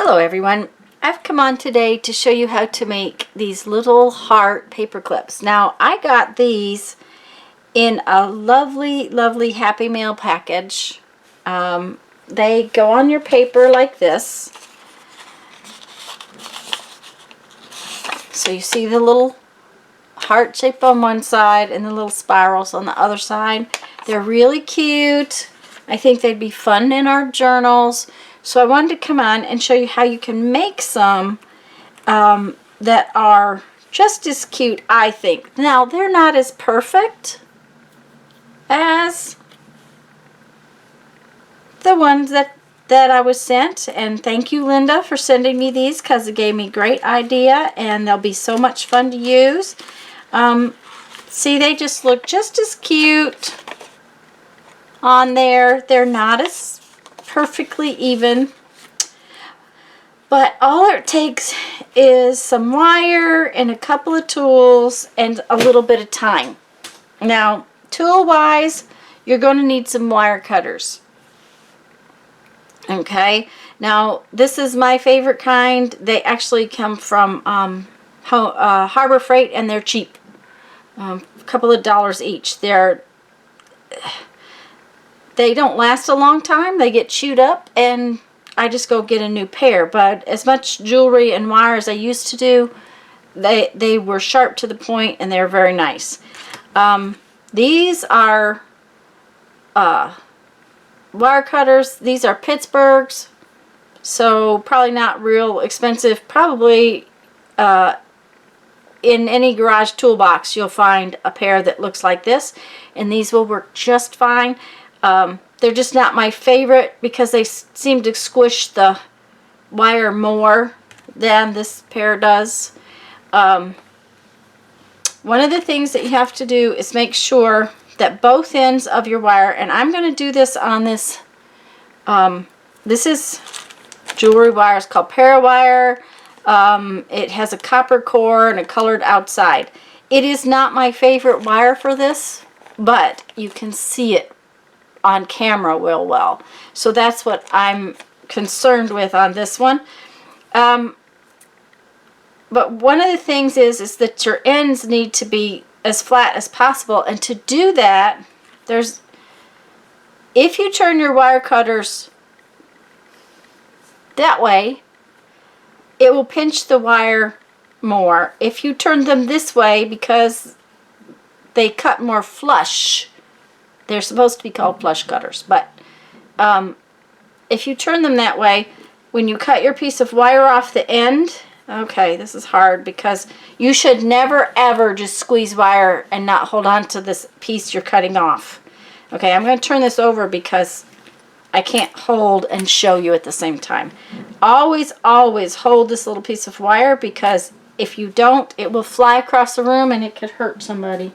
Hello everyone, I've come on today to show you how to make these little heart paper clips. Now I got these in a lovely Happy Mail package. They go on your paper like this. So you see the little heart shape on one side and the little spirals on the other side. They're really cute. I think they'd be fun in our journals. So I wanted to come on and show you how you can make some that are just as cute, I think. Now, they're not as perfect as the ones that I was sent. And thank you, Linda, for sending me these because it gave me a great idea and they'll be so much fun to use. See, they just look just as cute on there. They're not as perfectly even, but all it takes is some wire and a couple of tools and a little bit of time. Now, tool wise, you're going to need some wire cutters. Okay, now this is my favorite kind. They actually come from Harbor Freight and they're cheap, a couple of dollars each. They don't last a long time. They get chewed up and I just go get a new pair. But as much jewelry and wire as I used to do, they were sharp to the point and they're very nice. These are wire cutters. These are Pittsburgh's, so probably not real expensive. Probably in any garage toolbox you'll find a pair that looks like this, and these will work just fine. They're just not my favorite because they seem to squish the wire more than this pair does. One of the things that you have to do is make sure that both ends of your wire, and I'm going to do this on this, this is jewelry wire. It's called Parawire. It has a copper core and a colored outside. It is not my favorite wire for this, but you can see it on camera real well. So that's what I'm concerned with on this one. But one of the things is that your ends need to be as flat as possible, and to do that, if you turn your wire cutters that way, it will pinch the wire more. If you turn them this way, because they cut more flush, they're supposed to be called flush cutters, but if you turn them that way, when you cut your piece of wire off the end, okay, this is hard because you should never ever just squeeze wire and not hold on to this piece you're cutting off. Okay, I'm going to turn this over because I can't hold and show you at the same time. Always hold this little piece of wire, because if you don't, it will fly across the room and it could hurt somebody.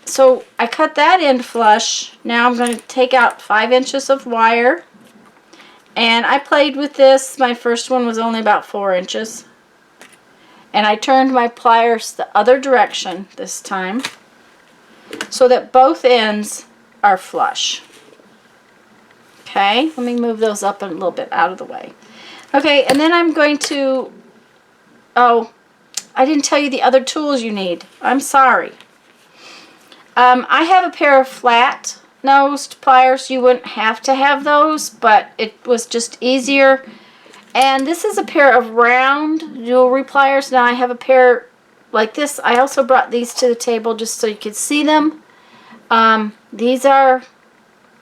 So I cut that end flush. Now I'm going to take out 5 inches of wire. And I played with this. My first one was only about 4 inches. And I turned my pliers the other direction this time so that both ends are flush. Okay, let me move those up a little bit out of the way. Okay, and then I'm going to, oh, I didn't tell you the other tools you need. I'm sorry. I have a pair of flat nosed pliers. You wouldn't have to have those, but it was just easier. And this is a pair of round jewelry pliers. Now I have a pair like this. I also brought these to the table just so you could see them. These are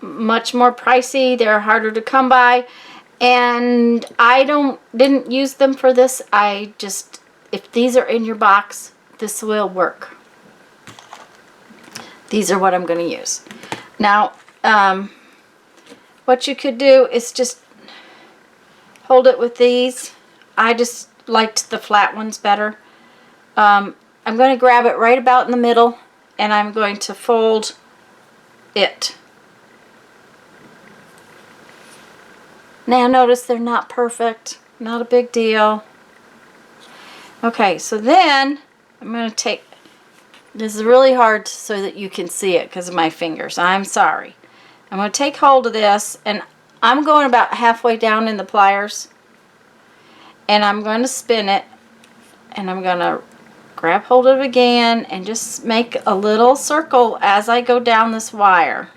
much more pricey. They're harder to come by, and I didn't use them for this. I just, if these are in your box, this will work. These are what I'm going to use. Now, what you could do is just hold it with these. I just liked the flat ones better. I'm going to grab it right about in the middle, and I'm going to fold it. Now notice they're not perfect. Not a big deal. Okay, so then I'm going to take, this is really hard so that you can see it because of my fingers. I'm sorry. I'm going to take hold of this, and I'm going about halfway down in the pliers, and I'm going to spin it, and I'm going to grab hold of it again and just make a little circle as I go down this wire.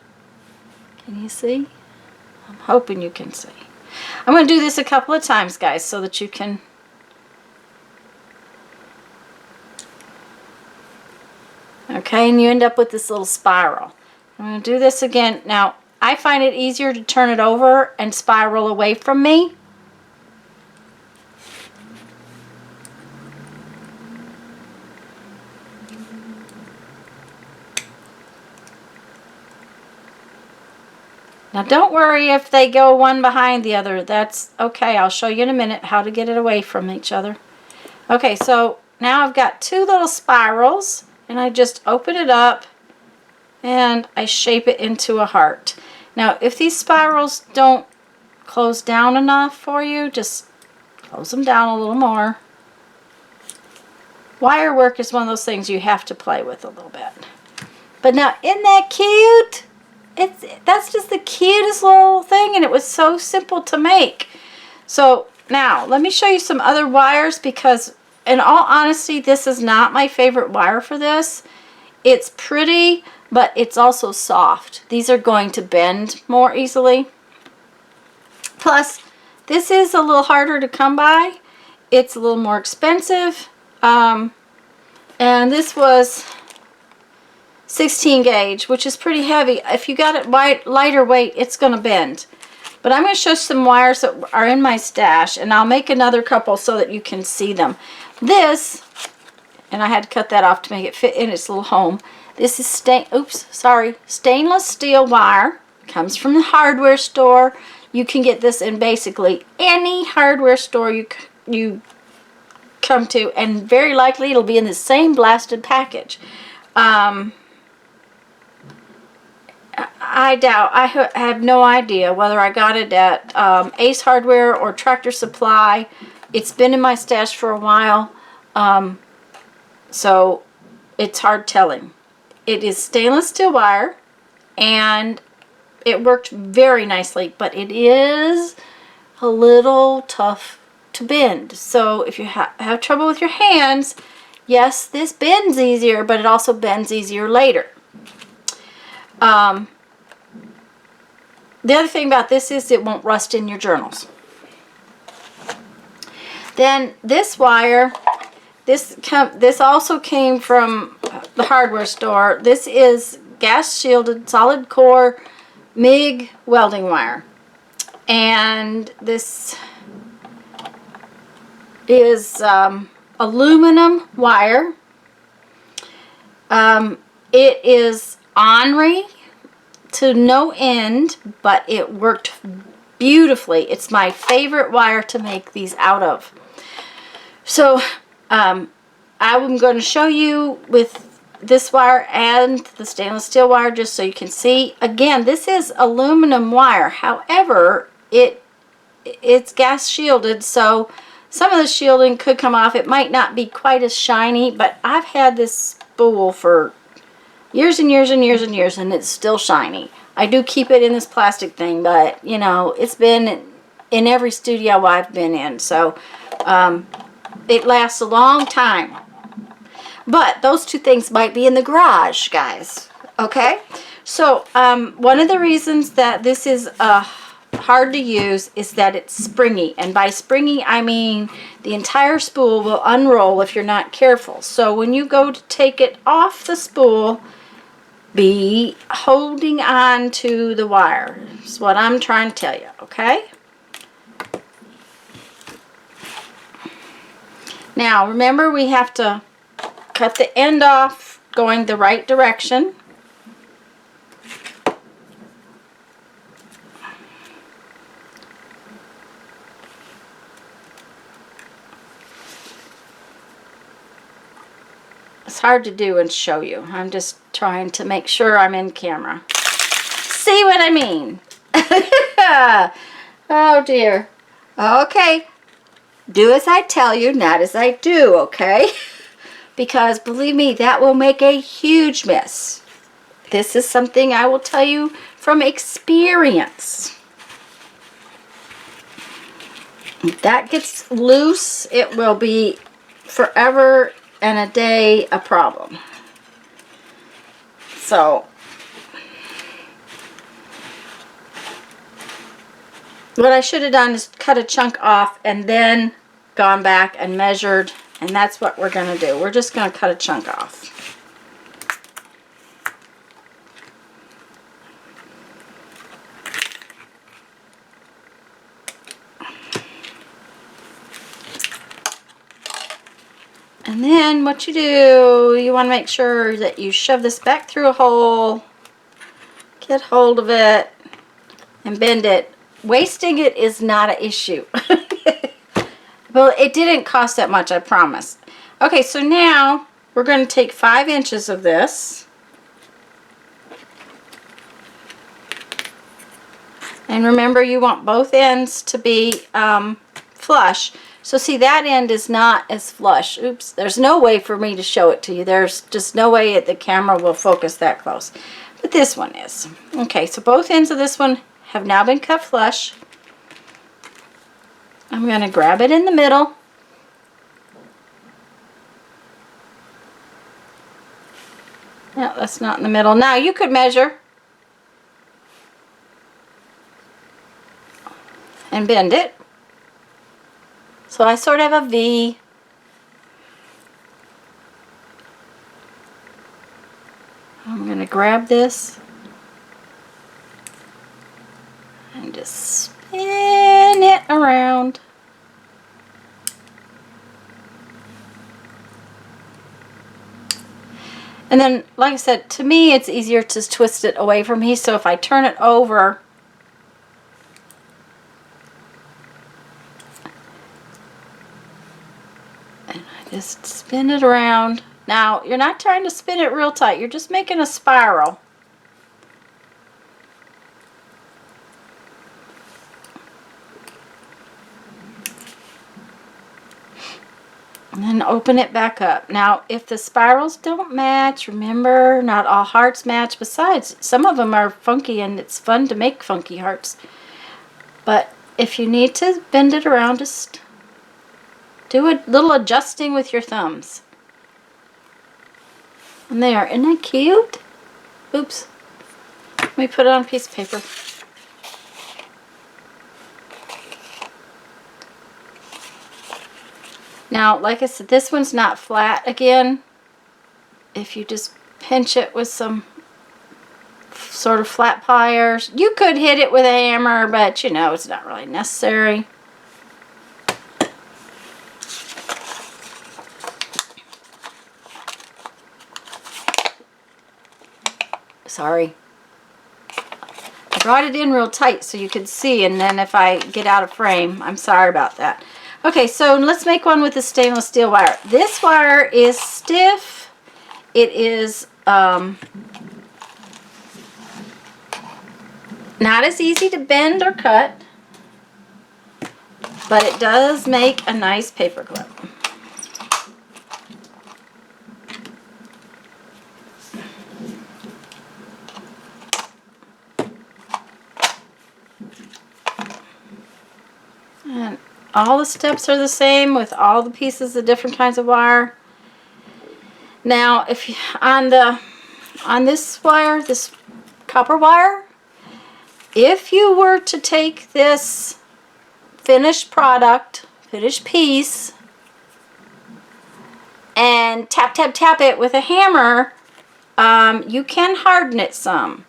Can you see? I'm hoping you can see. I'm going to do this a couple of times, guys, so that you can. Okay, and you end up with this little spiral. I'm going to do this again. Now, I find it easier to turn it over and spiral away from me. Now, don't worry if they go one behind the other. That's okay. I'll show you in a minute how to get it away from each other. Okay, so now I've got two little spirals, and I just open it up and I shape it into a heart. Now, if these spirals don't close down enough for you, just close them down a little more. Wire work is one of those things you have to play with a little bit. But now, isn't that cute? That's just the cutest little thing, and it was so simple to make. So now, let me show you some other wires, because in all honesty, this is not my favorite wire for this. It's pretty, but it's also soft. These are going to bend more easily. Plus, this is a little harder to come by. It's a little more expensive. And this was 16 gauge, which is pretty heavy. If you got it lighter weight, it's going to bend. But I'm going to show some wires that are in my stash, and I'll make another couple so that you can see them. This, and I had to cut that off to make it fit in its little home. This is stainless steel wire. Comes from the hardware store. You can get this in basically any hardware store you come to, and very likely it'll be in the same blasted package. I doubt. I have no idea whether I got it at Ace Hardware or Tractor Supply. It's been in my stash for a while, so it's hard telling. It is stainless steel wire, and it worked very nicely, but it is a little tough to bend. So if you have trouble with your hands, yes, this bends easier, but it also bends easier later. The other thing about this is it won't rust in your journals. Then this wire, this also came from the hardware store. This is gas shielded solid core MIG welding wire, and this is aluminum wire. It is ornery to no end, but it worked beautifully. It's my favorite wire to make these out of. So I'm going to show you with this wire and the stainless steel wire just so you can see. Again, this is aluminum wire. However, it's gas shielded, so some of the shielding could come off. It might not be quite as shiny, but I've had this spool for years and years and years and years, and it's still shiny. I do keep it in this plastic thing, but you know, it's been in every studio I've been in, so it lasts a long time. But those two things might be in the garage, guys. Okay, so one of the reasons that this is hard to use is that it's springy, and by springy I mean the entire spool will unroll if you're not careful. So when you go to take it off the spool, be holding on to the wire. That's what I'm trying to tell you, okay? Now remember, we have to cut the end off going the right direction. It's hard to do and show you. I'm just trying to make sure I'm in camera. See what I mean? Oh dear. Okay. Do as I tell you, not as I do, okay? Because believe me, that will make a huge mess. This is something I will tell you from experience. If that gets loose, it will be forever and a day a problem. So what I should have done is cut a chunk off and then gone back and measured, and that's what we're going to do. We're just going to cut a chunk off. And then what you do, you want to make sure that you shove this back through a hole, get hold of it, and bend it. Wasting it is not an issue. Well, it didn't cost that much, I promise. Okay, so now we're going to take 5 inches of this. And remember, you want both ends to be flush. So see, that end is not as flush. Oops, there's no way for me to show it to you. There's just no way the camera will focus that close. But this one is. Okay, so both ends of this one have now been cut flush. I'm going to grab it in the middle. No, that's not in the middle. Now you could measure and bend it. So I sort of have a V. I'm going to grab this and just spin it around. And then, like I said, to me it's easier to twist it away from me. So if I turn it over, and I just spin it around. Now, you're not trying to spin it real tight. You're just making a spiral. And then open it back up. Now, if the spirals don't match, remember, not all hearts match. Besides, some of them are funky and it's fun to make funky hearts. But if you need to bend it around, just do a little adjusting with your thumbs. And there, isn't that cute? Oops. Let me put it on a piece of paper. Now, like I said, this one's not flat again. If you just pinch it with some sort of flat pliers. You could hit it with a hammer, but you know, it's not really necessary. Sorry. I brought it in real tight so you could see, and then if I get out of frame, I'm sorry about that. Okay, so let's make one with the stainless steel wire. This wire is stiff. It is not as easy to bend or cut, but it does make a nice paper clip. And all the steps are the same with all the pieces of different kinds of wire. Now, if you, on this wire, this copper wire, if you were to take this finished product, finished piece, and tap, tap, tap it with a hammer, you can harden it some.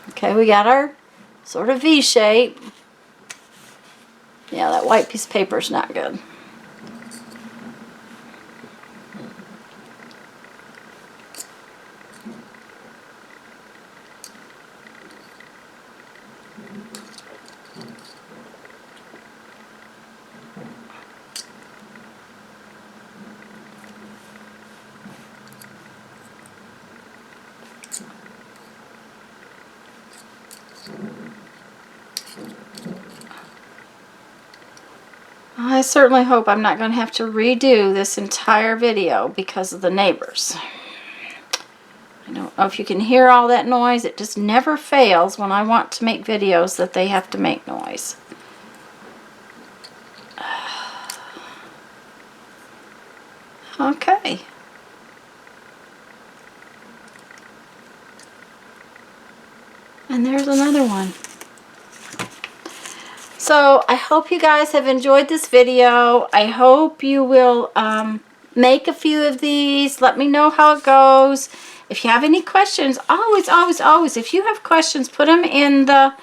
Okay, we got our sort of V shape. Yeah, that white piece of paper is not good. I certainly hope I'm not going to have to redo this entire video because of the neighbors. I don't know if you can hear all that noise. It just never fails when I want to make videos that they have to make noise. Okay. And there's another one. So I hope you guys have enjoyed this video. I hope you will make a few of these. Let me know how it goes. If you have any questions, always, if you have questions, put them in the,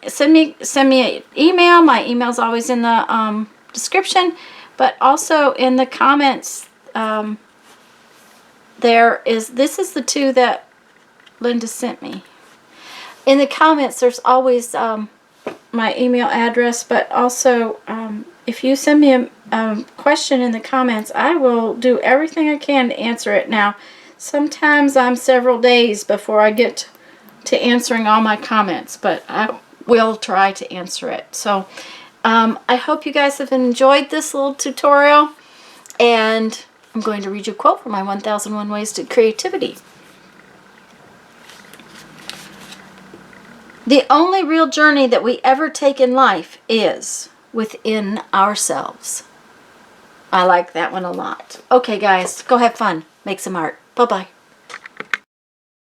send me an email. My email's always in the description, but also in the comments. This is the two that Linda sent me. In the comments, there's always my email address, but also if you send me a question in the comments, I will do everything I can to answer it. Now, sometimes I'm several days before I get to answering all my comments, but I will try to answer it. So I hope you guys have enjoyed this little tutorial, and I'm going to read you a quote from my 1001 Ways to Creativity. The only real journey that we ever take in life is within ourselves. I like that one a lot. Okay, guys, go have fun. Make some art. Bye-bye.